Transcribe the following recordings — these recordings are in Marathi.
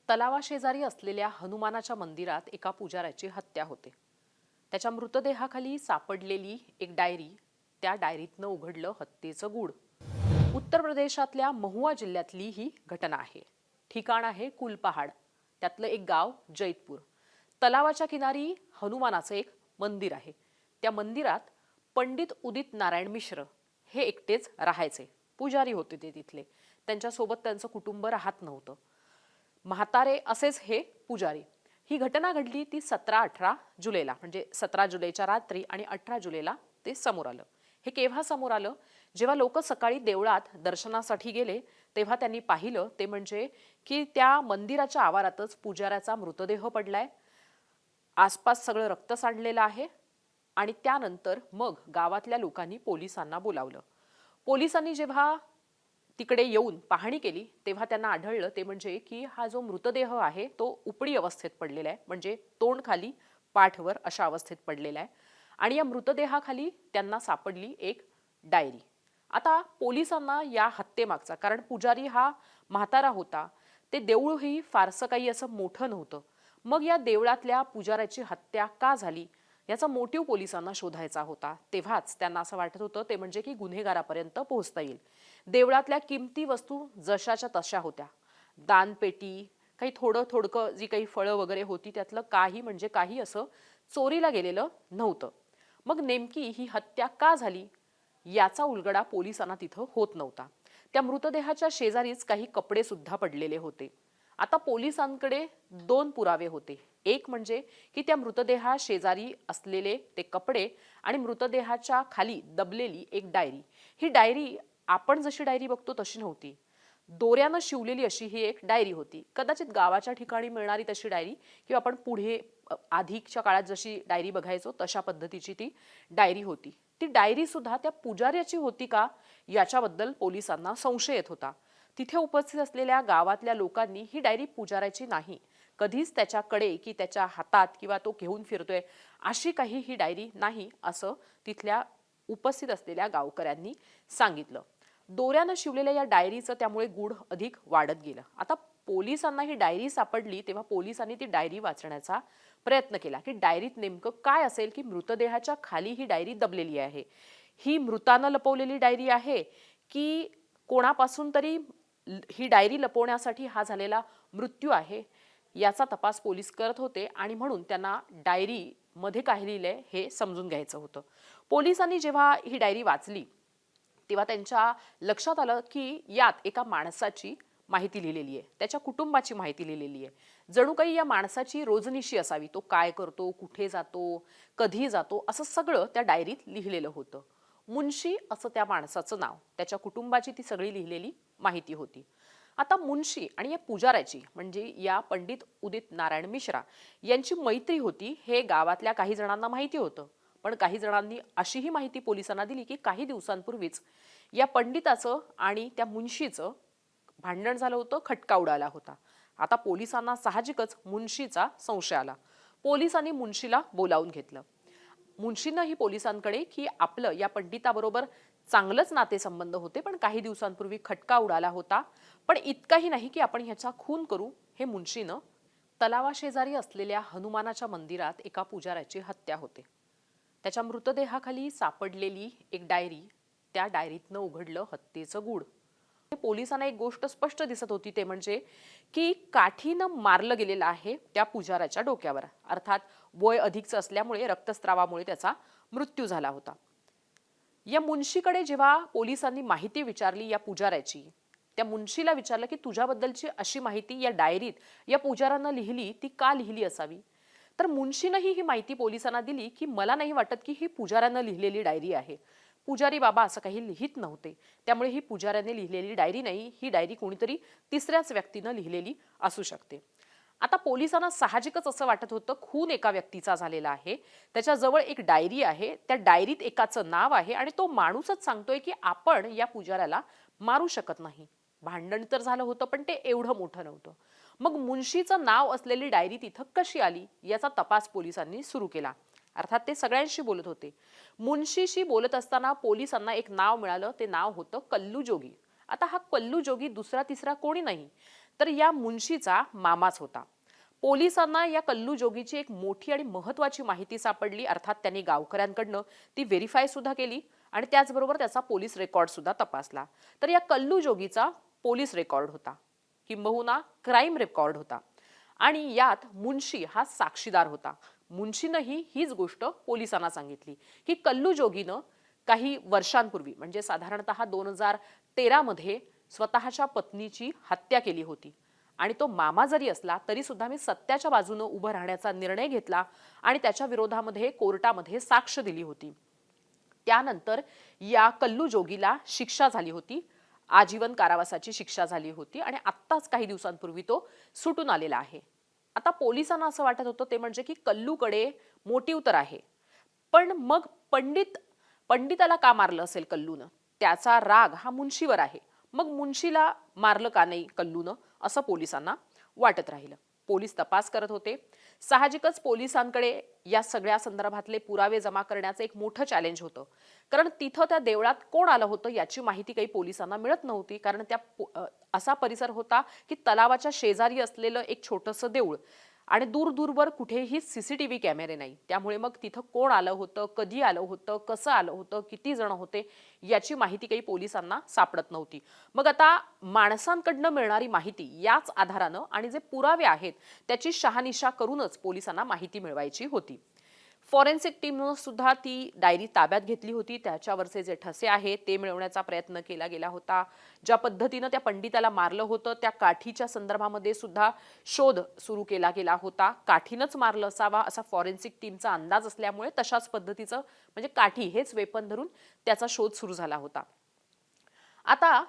तलावाशेजारी असलेल्या हनुमानाच्या मंदिरात एका पुजाऱ्याची हत्या होते. त्याच्या मृतदेहाखाली सापडलेली एक डायरी, त्या डायरीतनं उघडलं हत्येचं गूढ. उत्तर प्रदेशातल्या महुआ जिल्ह्यातली ही घटना आहे. ठिकाण आहे कुलपहाड, त्यातलं एक गाव जैतपूर. तलावाच्या किनारी हनुमानाचं एक मंदिर आहे. त्या मंदिरात पंडित उदित नारायण मिश्र हे एकटेच राहायचे. पुजारी होते ते तिथले. त्यांच्यासोबत त्यांचं कुटुंब राहत नव्हतं. म्हातारे असेच हे पुजारी. ही घटना घडली ती 17-18 जुलैला, म्हणजे 17 जुलैच्या रात्री आणि 18 जुलैला ते समोर आलं. हे केव्हा समोर आलं? जेव्हा लोक सकाळी देवळात दर्शनासाठी गेले तेव्हा त्यांनी पाहिलं ते म्हणजे की त्या मंदिराच्या आवारातच पुजाऱ्याचा मृतदेह पडलाय. आसपास सगळं रक्त सांडलेलं आहे. आणि त्यानंतर मग गावातल्या लोकांनी पोलिसांना बोलावलं. पोलिसांनी जेव्हा तिकडे येऊन पाहणी केली तेव्हा त्यांना आढळलं ते म्हणजे की हा जो मृतदेह आहे तो उपडी अवस्थेत पडलेला आहे, म्हणजे तोंड खाली पाठवर अशा अवस्थेत पडलेला आहे. आणि या मृतदेहाखाली त्यांना सापडली एक डायरी. आता पोलिसांना या हत्येमागचा, कारण पुजारी हा म्हातारा होता, ते देऊळही फारसं काही असं मोठं नव्हतं, मग या देवळातल्या पुजाऱ्याची हत्या का झाली याचा मोटिव्ह पोलिसांना शोधायचा होता. तेव्हाच त्यांना असं वाटत होतं ते म्हणजे की गुन्हेगारापर्यंत पोहोचता येईल. देवळातल्या किमती वस्तू जशाच्या तशा होत्या. दानपेटी, काही थोडकं जी काही फळं वगैरे होती त्यातलं काही म्हणजे काही असं चोरीला गेलेलं नव्हतं. मग नेमकी ही हत्या का झाली याचा उलगडा पोलिसांना तिथं होत नव्हता. त्या मृतदेहाच्या शेजारीच काही कपडे सुद्धा पडलेले होते. आता पोलिसांकडे दोन पुरावे होते. एक म्हणजे की त्या मृतदेहा शेजारी असलेले ते कपडे आणि मृतदेहाच्या खाली दबलेली एक डायरी. ही डायरी आपण जशी डायरी बघतो तशी नव्हती. दोऱ्यानं शिवलेली अशी ही एक डायरी होती. कदाचित गावाच्या ठिकाणी मिळणारी तशी डायरी किंवा आपण पुढे आधीच्या काळात जशी डायरी बघायचो तशा पद्धतीची ती डायरी होती. ती डायरी सुद्धा त्या पुजाऱ्याची होती का याच्याबद्दल पोलिसांना संशय येत होता. तिथे उपस्थित असलेल्या गावातल्या लोकांनी ही डायरी पुजाऱ्याची नाही, कधीच त्याच्याकडे की त्याच्या हातात किंवा तो घेऊन फिरतोय अशी काही ही डायरी नाही असं तिथल्या उपस्थित असलेल्या गावकऱ्यांनी सांगितलं. दोऱ्यानं शिवलेल्या या डायरीचं त्यामुळे गूढ अधिक वाढत गेलं. आता पोलिसांना ही डायरी सापडली तेव्हा पोलिसांनी ती डायरी वाचण्याचा प्रयत्न केला की डायरीत नेमकं काय असेल, की मृतदेहाच्या खाली ही डायरी दबलेली आहे. ही मृतानं लपवलेली डायरी आहे की कोणापासून तरी ही डायरी लपवण्यासाठी हा झालेला मृत्यू आहे, याचा तपास पोलीस करत होते. आणि म्हणून त्यांना डायरी मध्ये काय लिहिलंय हे समजून घ्यायचं होतं. पोलिसांनी जेव्हा ही डायरी वाचली तेव्हा त्यांच्या लक्षात आलं की यात एका माणसाची माहिती लिहिलेली आहे, त्याच्या कुटुंबाची माहिती लिहिलेली आहे. जणू काही या माणसाची रोजनिशी असावी. तो काय करतो, कुठे जातो, कधी जातो, असं सगळं त्या डायरीत लिहिलेलं होतं. मुन्शी असं त्या माणसाचं नाव, त्याच्या कुटुंबाची ती सगळी लिहिलेली माहिती होती. आता मुन्शी आणि या पुजाऱ्याची म्हणजे या पंडित उदित नारायण मिश्रा यांची मैत्री होती हे गावातल्या काही जणांना माहिती होतं. पण काही जणांनी अशीही माहिती पोलिसांना दिली की काही दिवसांपूर्वीच या पंडिताचं आणि त्या मुन्शीचं भांडण झालं होतं, खटका उडाला होता. आता पोलिसांना साहजिकच मुन्शीचा संशय आला. पोलिसांनी मुन्शीला बोलावून घेतलं. मुन्शींनाही पोलिसांकडे की आपलं या पंडिताबरोबर चांगलंच नातेसंबंध होते, पण काही दिवसांपूर्वी खटका उडाला होता, पण इतकाही नाही की आपण ह्याचा खून करू. हे मुन्शीनं तलावाशेजारी असलेल्या हनुमानाच्या मंदिरात एका पुजाऱ्याची हत्या होते. त्याच्या मृतदेहाखाली सापडलेली एक डायरी, त्या डायरीतनं उघडलं हत्येचं गूढ. पोलिसांना एक गोष्ट स्पष्ट दिसत होती ते म्हणजे की काठीनं मारलं गेलेलं आहे त्या पुजाऱ्याच्या डोक्यावर. अर्थात वय अधिकचं असल्यामुळे रक्तस्रावामुळे त्याचा मृत्यू झाला होता. या मुन्शीकडे जेव्हा पोलिसांनी माहिती विचारली या पुजाऱ्याची, त्या मुन्शीला विचारलं की तुझ्याबद्दलची अशी माहिती या डायरीत या पुजाऱ्यानं लिहिली, ती का लिहिली असावी? तर मुन्शीनंही ही माहिती पोलिसांना दिली की मला नाही वाटत की ही पुजाऱ्यानं लिहिलेली डायरी आहे. पुजारी बाबा असं काही लिहित नव्हते, त्यामुळे ही पुजाऱ्याने लिहिलेली डायरी नाही, ही डायरी कोणीतरी तिसऱ्याच व्यक्तीनं लिहिलेली असू शकते. आता पोलिसांना साहजिकच असं वाटत होतं खून एका व्यक्तीचा झालेला आहे, त्याच्याजवळ एक डायरी आहे, त्या डायरीत एकाचं नाव आहे आणि तो माणूसच सांगतोय की आपण या पुजाऱ्याला मारू शकत नाही. भांडण तर झालं होतं पण ते एवढं मोठं नव्हतं. मग मुन्शीचं नाव असलेली डायरी तिथं कशी आली याचा तपास पोलिसांनी सुरू केला. अर्थात ते सगळ्यांशी बोलत होते. मुन्शीशी बोलत असताना पोलिसांना एक नाव मिळालं, ते नाव होतं कल्लू जोगी. आता हा कल्लू जोगी दुसरा तिसरा कोणी नाही तर या मुंशीचा मामाच होता. पोलिसांना या कल्लू जोगीची एक मोठी आणि महत्त्वाची माहिती सापडली. अर्थात त्यांनी गावकऱ्यांकडनं ती व्हेरीफाय सुद्धा केली आणि त्याचबरोबर त्याचा पोलीस रेकॉर्ड सुद्धा तपासला. तर या कल्लू जोगीचा पोलीस रेकॉर्ड होता, किंबहुना क्राईम रेकॉर्ड होता आणि यात मुंशी हा साक्षीदार होता. मुंशीनंही हीच गोष्ट पोलिसांना सांगितली की कल्लू जोगीनं काही वर्षांपूर्वी म्हणजे साधारणतः 2013 मध्ये स्वतःच्या पत्नीची हत्या केली होती आणि तो मामा जरी असला तरी सुद्धा मी सत्याच्या बाजूने उभं राहण्याचा निर्णय घेतला आणि त्याच्या विरोधामध्ये कोर्टामध्ये साक्ष दिली होती. त्यानंतर या कल्लू जोगीला शिक्षा झाली होती, आजीवन कारावासाची शिक्षा झाली होती आणि आत्ताच काही दिवसांपूर्वी तो सुटून आलेला आहे. आता पोलिसांना असं वाटत होतं ते म्हणजे की कल्लूकडे मोटिव्ह तर आहे, पण मग पंडिताला का मारलं असेल कल्लूनं? त्याचा राग हा मुंशीवर आहे. मग मुंशीला मारलं का नाही कल्लूनं असं पोलिसांना वाटत राहिलं. पोलीस तपास करत होते. साहजिकच पोलिसांकडे या सगळ्या संदर्भातले पुरावे जमा करण्याचं एक मोठं चॅलेंज होतं. कारण तिथं त्या देवळात कोण आलं होतं याची माहिती काही पोलिसांना मिळत नव्हती. कारण असा परिसर होता की तलावाच्या शेजारी असलेलं एक छोटंसं देऊळ आणि दूरवर कुठेही सीसीटीव्ही कॅमेरे नाही. त्यामुळे मग तिथं कोण आलं होतं, कधी आलं होतं, कसं आलं होतं, किती जण होते याची माहिती काही पोलिसांना सापडत नव्हती. मग आता माणसांकडनं मिळणारी माहिती याच आधारानं आणि जे पुरावे आहेत त्याची शहानिशा करूनच पोलिसांना माहिती मिळवायची होती. फॉरेन्सिक टीमनं सुद्धा ती डायरी ताब्यात घेतली होती. त्याच्यावरचे जे ठसे आहेत ते मिळवण्याचा प्रयत्न केला गेला होता. ज्या पद्धतीनं त्या पंडिताला मारलं होतं त्या काठीच्या संदर्भामध्ये सुद्धा शोध सुरू केला गेला होता. काठीनंच मारलं असावा असा फॉरेन्सिक टीमचा अंदाज असल्यामुळे तशाच पद्धतीचं म्हणजे काठी हेच वेपन धरून त्याचा शोध सुरू झाला होता. आता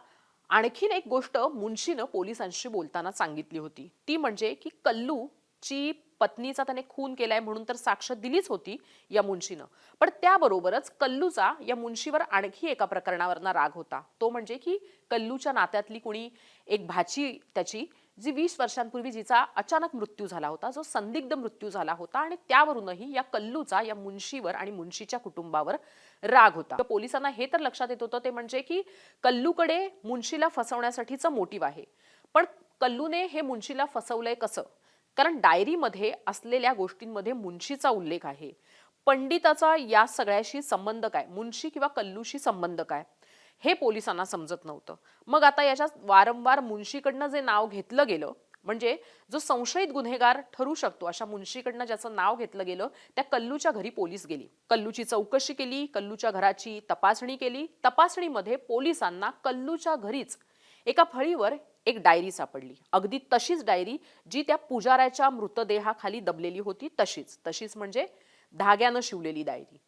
आणखीन एक गोष्ट मुंशीनं पोलिसांशी बोलताना सांगितली होती ती म्हणजे की कल्लूची पत्नीचा त्याने खून केलाय म्हणून तर साक्ष दिलीच होती या मुंशीनं, पण त्याबरोबरच कल्लूचा या मुंशीवर आणखी एका प्रकरणावरनं राग होता. तो म्हणजे की कल्लूच्या नात्यातली कुणी एक भाची त्याची जी 20 वर्षांपूर्वी जिचा अचानक मृत्यू झाला होता, जो संदिग्ध मृत्यू झाला होता आणि त्यावरूनही या कल्लूचा या मुंशीवर आणि मुंशीच्या कुटुंबावर राग होता. पोलिसांना हे तर लक्षात येत होतं ते म्हणजे की कल्लूकडे मुंशीला फसवण्यासाठीचं मोटिव्ह आहे, पण कल्लूने हे मुंशीला फसवलंय कसं? कारण डायरीमध्ये असलेल्या गोष्टींमध्ये मुंशीचा उल्लेख आहे. पंडिताचा या सगळ्याशी संबंध काय? मुंशी किंवा कल्लूशी संबंध काय? हे पोलिसांना समजत नव्हतं. मग आता याच्यात वारंवार मुंशीकडनं जे नाव घेतलं गेलं म्हणजे जो संशयित गुन्हेगार ठरू शकतो अशा मुंशीकडनं ज्याचं नाव घेतलं गेलं त्या कल्लूच्या घरी पोलीस गेली. कल्लूची चौकशी केली, कल्लूच्या घराची तपासणी केली. तपासणीमध्ये पोलिसांना कल्लूच्या घरीच एका फळीवर एक डायरी सापडली. अगदी तशीच डायरी जी त्या पुजाऱ्याच्या मृतदेहाखाली दबलेली होती, तशीच म्हणजे धाग्यानं शिवलेली डायरी.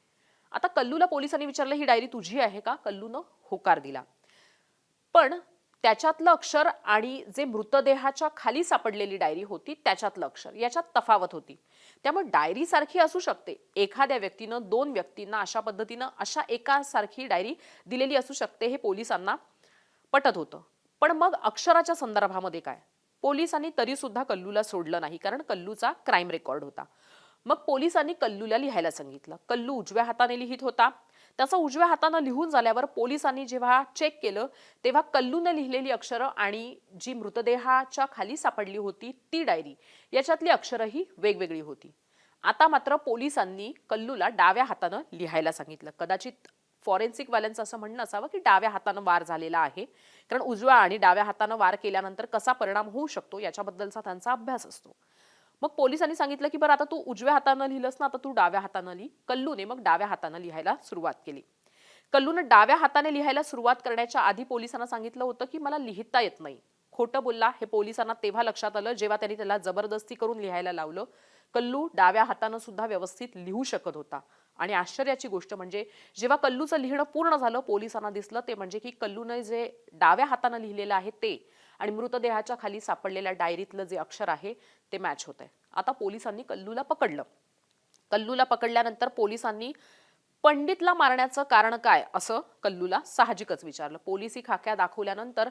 आता कल्लूला पोलिसांनी विचारलं ही डायरी तुझी आहे का? कल्लूनं होकार दिला. पण त्याच्यातलं अक्षर आणि जे मृतदेहाच्या खाली सापडलेली डायरी होती त्याच्यातलं अक्षर याच्यात तफावत होती. त्यामुळे डायरी सारखी असू शकते, एखाद्या व्यक्तीनं 2 व्यक्तींना अशा पद्धतीनं अशा एका सारखी डायरी दिलेली असू शकते हे पोलिसांना पटत होतं. पण मग अक्षराच्या संदर्भामध्ये काय? पोलिसांनी तरी सुद्धा कल्लूला सोडलं नाही कारण कल्लूचा क्राईम रेकॉर्ड होता. मग पोलिसांनी कल्लूला लिहायला सांगितलं. कल्लू उजव्या हाताने लिहित होता. त्याचं उजव्या हाताने लिहून झाल्यावर पोलिसांनी जेव्हा चेक केलं तेव्हा कल्लूने लिहिलेली अक्षरं आणि जी मृतदेहाच्या खाली सापडली होती ती डायरी याच्यातली अक्षरही वेगवेगळी होती. आता मात्र पोलिसांनी कल्लूला डाव्या हाताने लिहायला सांगितलं. कदाचित फॉरेन्सिक वाल्यांचं असं म्हणणं असावं की डाव्या हाताने वार झालेला आहे, कारण उजव्या आणि डाव्या हाताने वार केल्यानंतर कसा परिणाम होऊ शकतो याच्याबद्दलचा त्यांचा अभ्यास असतो. मग पोलिसांनी सांगितलं की बरं आता तू उजव्या हाताने लिहिलंस ना, आता तू डाव्या हाताने लिही. कल्लूने मग डाव्या हाताने लिहायला सुरुवात केली. कल्लूने डाव्या हाताने लिहायला सुरुवात करण्याच्या आधी पोलिसांना सांगितलं होतं की मला लिहिता येत नाही. खोटं बोलला हे पोलिसांना तेव्हा लक्षात आलं जेव्हा त्यांनी त्याला जबरदस्ती करून लिहायला लावलं. कल्लू डाव्या हाताने सुद्धा व्यवस्थित लिहू शकत होता आणि आश्चर्याची गोष्ट म्हणजे जेव्हा कल्लूचं लिहिणं पूर्ण झालं पोलिसांना दिसलं ते म्हणजे की कल्लूने जे डाव्या हाताने लिहिलेलं आहे ते आणि मृतदेहाच्या खाली सापडलेल्या डायरीतलं जे अक्षर आहे ते मॅच होतंय. आता पोलिसांनी कल्लूला पकडलं. कल्लूला पकडल्यानंतर पोलिसांनी पंडितला मारण्याचं कारण काय असं कल्लूला साहजिकच विचारलं. पोलिसी खाक्या दाखवल्यानंतर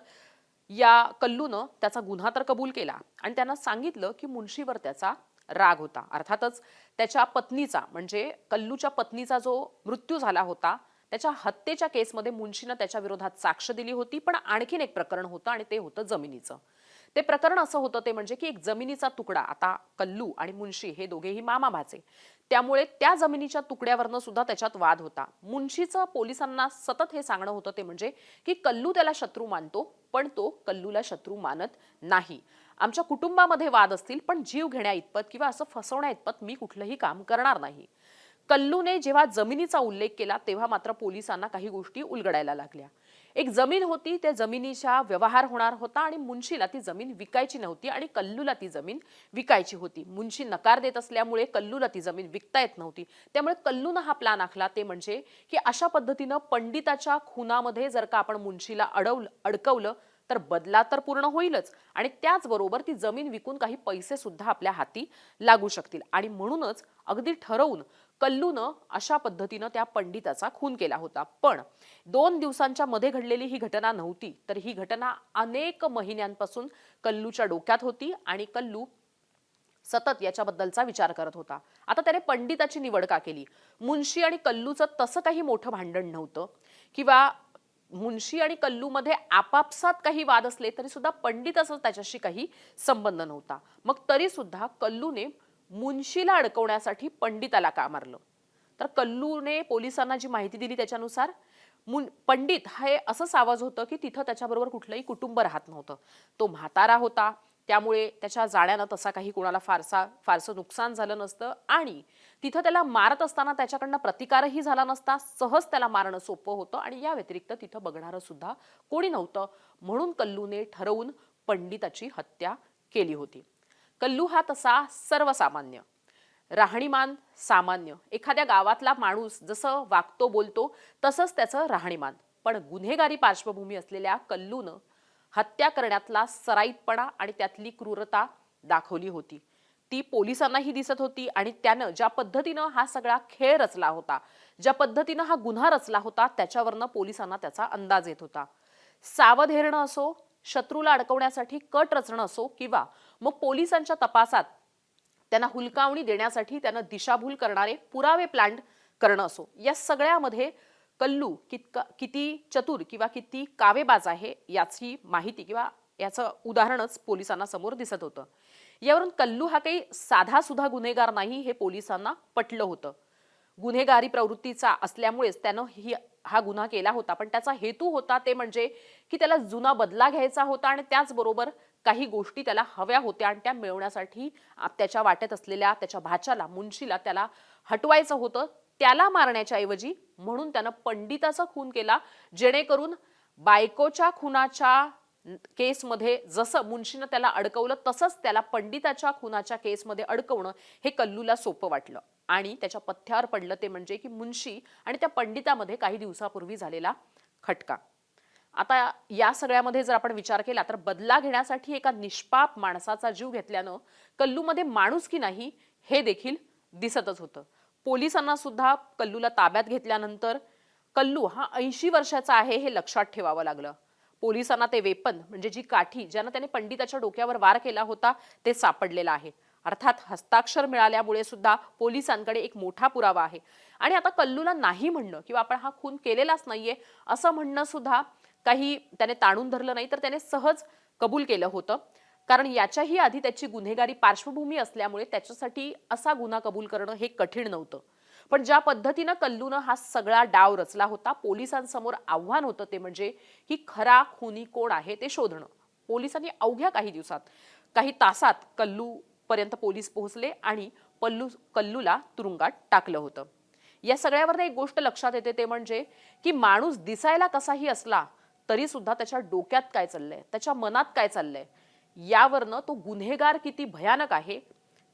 या कल्लूनं त्याचा गुन्हा तर कबूल केला आणि त्यांना सांगितलं की मुंशीवर त्याचा राग होता. अर्थातच त्याच्या पत्नीचा म्हणजे कल्लूच्या पत्नीचा जो मृत्यू झाला होता त्याच्या हत्येच्या केसमध्ये मुन्शीनं त्याच्या विरोधात साक्ष दिली होती, पण आणखीन एक प्रकरण होतं आणि ते होतं जमिनीचं. ते प्रकरण असं होतं ते म्हणजे की एक जमिनीचा तुकडा, आता कल्लू आणि मुन्शी हे दोघेही मामा भाचे, त्यामुळे त्या जमिनीच्या तुकड्यावरनं सुद्धा त्याच्यात वाद होता. मुन्शीचं पोलिसांना सतत हे सांगणं होतं ते म्हणजे की कल्लू त्याला शत्रू मानतो, पण तो कल्लूला शत्रू मानत नाही. आमच्या कुटुंबामध्ये वाद असतील, पण जीव घेण्या इतपत किंवा असं फसवण्या इतपत मी कुठलंही काम करणार नाही. कल्लूने जेव्हा जमिनीचा उल्लेख केला तेव्हा मात्र पोलिसांना काही गोष्टी उलगडायला लागल्या. एक जमीन होती, त्या जमिनीचा व्यवहार होणार होता आणि मुन्शीला ती जमीन विकायची नव्हती आणि कल्लूला ती जमीन विकायची होती. मुन्शी नकार देत असल्यामुळे कल्लूला ती जमीन विकता येत नव्हती. त्यामुळे कल्लूनं हा प्लॅन आखला ते म्हणजे की अशा पद्धतीनं पंडिताच्या खुनामध्ये जर का आपण मुन्शीला अडकवलं तर बदला तर पूर्ण होईलच आणि त्याचबरोबर ती जमीन विकून काही पैसे सुद्धा आपल्या हाती लागू शकतील. आणि म्हणूनच अगदी ठरवून कल्लूनं अशा पद्धतीनं त्या पंडिताचा खून केला होता. पण 2 दिवसांच्या मध्ये घडलेली ही घटना नव्हती, तर ही घटना अनेक महिन्यांपासून कल्लूच्या डोक्यात होती आणि कल्लू सतत याच्याबद्दलचा विचार करत होता. आता त्याने पंडिताची निवड का केली? मुन्शी आणि कल्लूचं तसं काही मोठं भांडण नव्हतं किंवा मुन्शी आणि कल्लूमध्ये आपापसात काही वाद असले तरी सुद्धा पंडिताचा त्याच्याशी काही संबंध नव्हता. मग तरी सुद्धा कल्लूने मुन्शीला अडकवण्यासाठी पंडिताला का मारलं? तर कल्लूने पोलिसांना जी माहिती दिली त्याच्यानुसार पंडित हे असं सावज होतं की तिथं त्याच्याबरोबर कुठलंही कुटुंब राहत नव्हतं. तो म्हातारा होता, त्यामुळे त्याच्या जाण्यानं तसा काही कोणाला फारसं नुकसान झालं नसतं आणि तिथं त्याला मारत असताना त्याच्याकडनं प्रतिकारही झाला नसता. सहज त्याला मारणं सोपं होतं आणि या व्यतिरिक्त तिथं बघणारं सुद्धा कोणी नव्हतं. म्हणून कल्लूने ठरवून पंडिताची हत्या केली होती. कल्लू हा तसा सर्वसामान्य, राहणीमान सामान्य, एखाद्या गावातला माणूस जसं वागतो बोलतो तसंच त्याचं राहणीमान. पण गुन्हेगारी पार्श्वभूमी असलेल्या कल्लूनं हत्या करण्यातला सराईतपणा आणि त्यातली क्रूरता दाखवली होती. ती पोलिसांनाही दिसत होती आणि त्यानं ज्या पद्धतीनं हा सगळा खेळ रचला होता, ज्या पद्धतीनं हा गुन्हा रचला होता, त्याच्यावरनं पोलिसांना त्याचा अंदाज येत होता. सावध हेरणं असो, शत्रूला अडकवण्यासाठी कट रचणं असो किंवा मग पोलिसांच्या तपासात त्यांना हुलकावणी देण्यासाठी त्यांना दिशाभूल करणारे पुरावे प्लांट करणं असो, या सगळ्यामध्ये कल्लू किती चतुर किंवा किती कावेबाज आहे याची माहिती किंवा याचं उदाहरणच पोलिसांना समोर दिसत होतं. यावरून कल्लू हा काही साधा सुद्धा गुन्हेगार नाही हे पोलिसांना पटलं होतं. गुन्हेगारी प्रवृत्तीचा असल्यामुळेच त्यानं हा गुन्हा केला होता, पण त्याचा हेतू होता ते म्हणजे की त्याला जुना बदला घ्यायचा होता आणि त्याचबरोबर काही गोष्टी त्याला हव्या होत्या आणि त्या मिळवण्यासाठी त्याच्या वाटेत असलेल्या त्याच्या भाच्याला मुन्शीला त्याला हटवायचं होतं. त्याला मारण्याच्या ऐवजी म्हणून त्यानं पंडिताचा खून केला, जेणेकरून बायकोच्या खुनाच्या केसमध्ये जसं मुन्शीनं त्याला अडकवलं तसंच त्याला पंडिताच्या खुनाच्या केसमध्ये अडकवणं हे कल्लूला सोपं वाटलं आणि त्याच्या पथ्यावर पडलं ते म्हणजे की मुन्शी आणि त्या पंडितामध्ये काही दिवसापूर्वी झालेला खटका. आता या सगळ्यामध्ये जर आपण विचार केला तर बदला घेण्यासाठी एका निष्पाप माणसाचा जीव घेतल्यानं कल्लूमध्ये माणुसकी नाही हे देखील दिसतच होतं. पोलिसांना सुद्धा कल्लूला ताब्यात घेतल्यानंतर कल्लू हा 80 वर्षाचा आहे हे लक्षात ठेवावं लागलं. पोलिसांना ते वेपन म्हणजे जी काठी ज्यानं त्याने पंडिताच्या डोक्यावर वार केला होता ते सापडलेलं आहे. अर्थात हस्ताक्षर मिळाल्यामुळे सुद्धा पोलिसांकडे एक मोठा पुरावा आहे. आणि आता कल्लूला नाही म्हणणं किंवा आपण हा खून केलेलाच नाहीये असं म्हणणं सुद्धा काही त्याने ताणून धरलं नाही, तर त्याने सहज कबूल केलं होतं. कारण याच्याही आधी त्याची गुन्हेगारी पार्श्वभूमी असल्यामुळे त्याच्यासाठी असा गुन्हा कबूल करणं हे कठीण नव्हतं. पण ज्या पद्धतीनं कल्लूनं हा सगळा डाव रचला होता, पोलिसांसमोर आव्हान होतं ते म्हणजे की खरा खुनी कोण आहे ते शोधणं. पोलिसांनी अवघ्या काही दिवसात, काही तासात कल्लू पर्यंत पोलीस पोहोचले आणि कल्लूला तुरुंगात टाकलं होतं. या सगळ्यावर एक गोष्ट लक्षात येते ते म्हणजे की माणूस दिसायला कसाही असला तरी सुद्धा त्याच्या डोक्यात काय चाललंय, त्याच्या मनात काय चाललंय, यावरनं तो गुन्हेगार किती भयानक आहे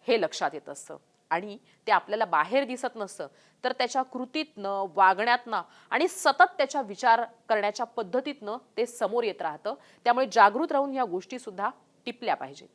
हे लक्षात येत असतं. आणि ते आपल्याला बाहेर दिसत नसतं, तर त्याच्या कृतीतनं, वागण्यातनं आणि सतत त्याच्या विचार करण्याच्या पद्धतीतनं ते समोर येत राहतं. त्यामुळे जागृत राहून या गोष्टी सुद्धा टिपल्या पाहिजेत.